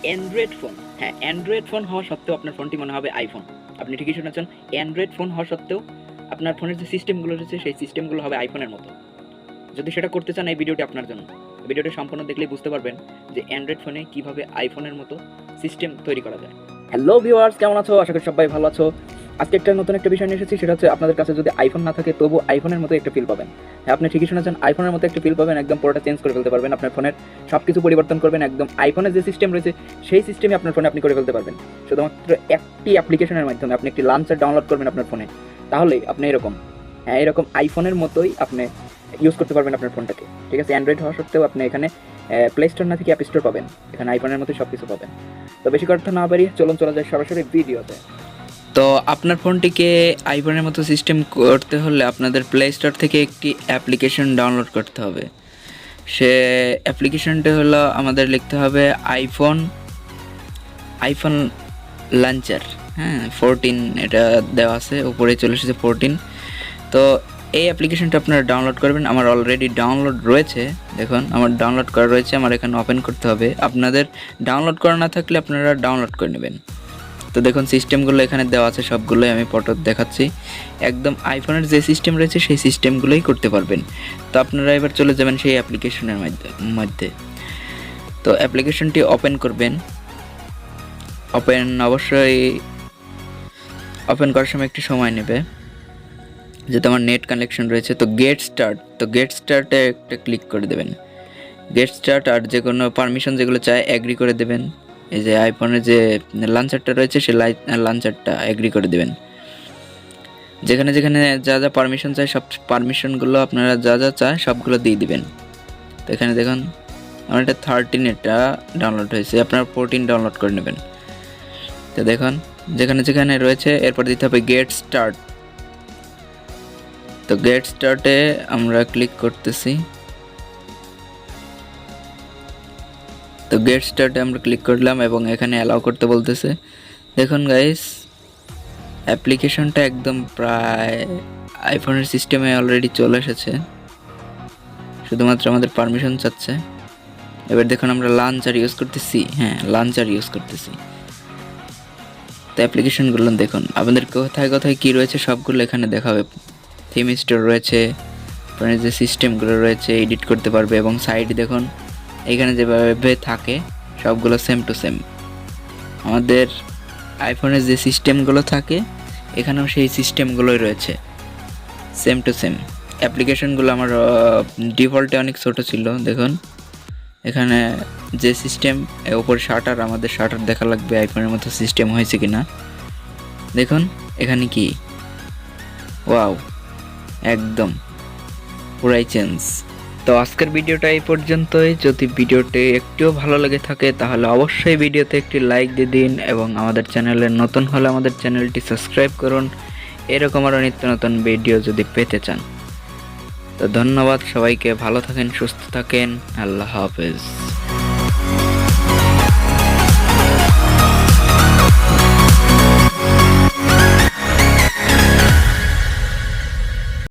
Android phone, হ্যাঁ Android phone হওয়া সত্ত্বেও আপনার ফোনটি মনে হবে আইফোন। আপনি ঠিকই শুনেছেন, অ্যান্ড্রয়েড ফোন হওয়া সত্ত্বেও আপনার ফোনের যে সিস্টেমগুলো রয়েছে সেই সিস্টেমগুলো হবে আইফোনের মতো। যদি সেটা করতে চান এই ভিডিওটি আপনার জন্য। ভিডিওটি সম্পূর্ণ দেখলেই বুঝতে পারবেন যে অ্যান্ড্রয়েড ফোনে কীভাবে আইফোনের মতো সিস্টেম তৈরি করা যায়। হ্যালো ভিউয়ার্স, কেমন আছো? আশা করি সবাই ভালো আছো। আজকে নতুন একটা বিষয় নিয়ে এসেছি, সেটা হচ্ছে আপনাদের কাছে যদি আইফোন না থাকে তবু আইফোনের মতো একটা ফিল পাবেন। হ্যাঁ, আপনি ঠিকই শুনেছেন, আইফোনের মতো একটা ফিল পাবেন, একদম পুরোটা চেঞ্জ করে ফেলতে পারবেন। আপনার ফোনের সব কিছু পরিবর্তন করবেন, একদম আইফোনের যে সিস্টেম রয়েছে সেই সিস্টেমে আপনার ফোনে আপনি করে ফেলতে পারবেন। শুধুমাত্র একটি অ্যাপ্লিকেশনের মাধ্যমে আপনি একটি লঞ্চার ডাউনলোড করবেন আপনার ফোনে, তাহলেই আপনি এরকম আইফোনের মতোই আপনি ইউজ করতে পারবেন আপনার ফোনটাকে। ঠিক আছে, অ্যান্ড্রয়েড হওয়া সত্ত্বেও আপনি এখানে প্লে স্টোর না থেকে অ্যাপ স্টোর পাবেন, এখানে আইফোনের মতোই সব কিছু পাবেন। তো বেশি কথা না বাড়িয়ে চলা যায় সরাসরি ভিডিওতে। তো আপনার ফোনটিকে আইফোনের মতো সিস্টেম করতে হলে আপনাদের প্লে স্টোর থেকে একটি অ্যাপ্লিকেশন ডাউনলোড করতে হবে। সে অ্যাপ্লিকেশনটা হলো, আমাদের লিখতে হবে আইফোন লঞ্চার। হ্যাঁ, 14 এটা দেওয়া আছে, উপরে চলে এসেছে 14। তো এই অ্যাপ্লিকেশনটা আপনারা ডাউনলোড করবেন। আমার অলরেডি ডাউনলোড রয়েছে, দেখুন আমার ডাউনলোড করা রয়েছে। আমার এখানে ওপেন করতে হবে। আপনাদের ডাউনলোড করা না থাকলে আপনারা ডাউনলোড করে নেবেন। তো দেখুন সিস্টেমগুলো এখানে দেওয়া আছে, সবগুলোই আমি ফটো দেখাচ্ছি। একদম আইফোনের যে সিস্টেম রয়েছে সেই সিস্টেমগুলোই করতে পারবেন। তো আপনারা এবার চলে যাবেন সেই অ্যাপ্লিকেশনের মধ্যে। তো অ্যাপ্লিকেশনটি ওপেন করবেন। অবশ্যই ওপেন করার সময় একটু সময় নেবে, যেহেতু আমার নেট কানেকশন রয়েছে। তো গেট স্টার্টে একটা ক্লিক করে দেবেন। গেট স্টার্ট, আর যে কোনো পারমিশন যেগুলো চায় এগ্রি করে দেবেন। এই যে আইফোনের যে লঞ্চারটা রয়েছে সেই লঞ্চারটা এগ্রি করে দেবেন। যেখানে যেখানে যা যা পারমিশন চায় সব পারমিশনগুলো আপনারা যা যা চায় সবগুলো দিয়ে দিবেন। তো এখানে দেখুন আমার এটা 13 এটা ডাউনলোড হয়েছে, আপনারা 14 ডাউনলোড করে নেবেন। তো দেখুন যেখানে যেখানে রয়েছে এরপর দিতে হবে গেট স্টার্ট। তো গেট স্টার্টে আমরা ক্লিক করতেছি। তো গেট স্টার্টে আমরা ক্লিক করলাম এবং এখানে অ্যালাউ করতে বলতেছে। দেখুন গাইস, অ্যাপ্লিকেশনটা একদম প্রায় আইফোনের সিস্টেমে অলরেডি চলে এসেছে, শুধুমাত্র আমাদের পারমিশন চাচ্ছে। এবার দেখুন আমরা লঞ্চার ইউজ করতেছি। হ্যাঁ, লঞ্চার ইউজ করতেছি। তো অ্যাপ্লিকেশনগুলো দেখুন আপনাদের কোথায় কোথায় কী রয়েছে সবগুলো এখানে দেখাবে। থিম স্টোর রয়েছে, আপনার যে সিস্টেমগুলো রয়েছে এডিট করতে পারবে, এবং সাইডে দেখুন এখানে যেভাবে থাকে সবগুলো সেম টু সেম আমাদের আইফোনের যে সিস্টেমগুলো থাকে এখানেও সেই সিস্টেমগুলোই রয়েছে, সেম টু সেম। অ্যাপ্লিকেশনগুলো আমার ডিফল্টে অনেক ছোটো ছিল। দেখুন এখানে যে সিস্টেম, ওপর শাটার, আমাদের শাটার দেখা লাগবে আইফোনের মতো সিস্টেম হয়েছে কিনা। দেখুন এখানে কি, ওয়াও, একদম পুরাই চেঞ্জ। তো আজকের ভিডিওটা এই পর্যন্তই। যদি ভিডিওটি একটুও ভালো লেগে থাকে তাহলে অবশ্যই ভিডিওতে একটি লাইক দিয়ে দিন, এবং আমাদের চ্যানেলে নতুন হলে আমাদের চ্যানেলটি সাবস্ক্রাইব করুন এরকম আরও নিত্য নতুন ভিডিও যদি পেতে চান। তো ধন্যবাদ সবাইকে, ভালো থাকেন, সুস্থ থাকেন, আল্লাহ হাফেজ।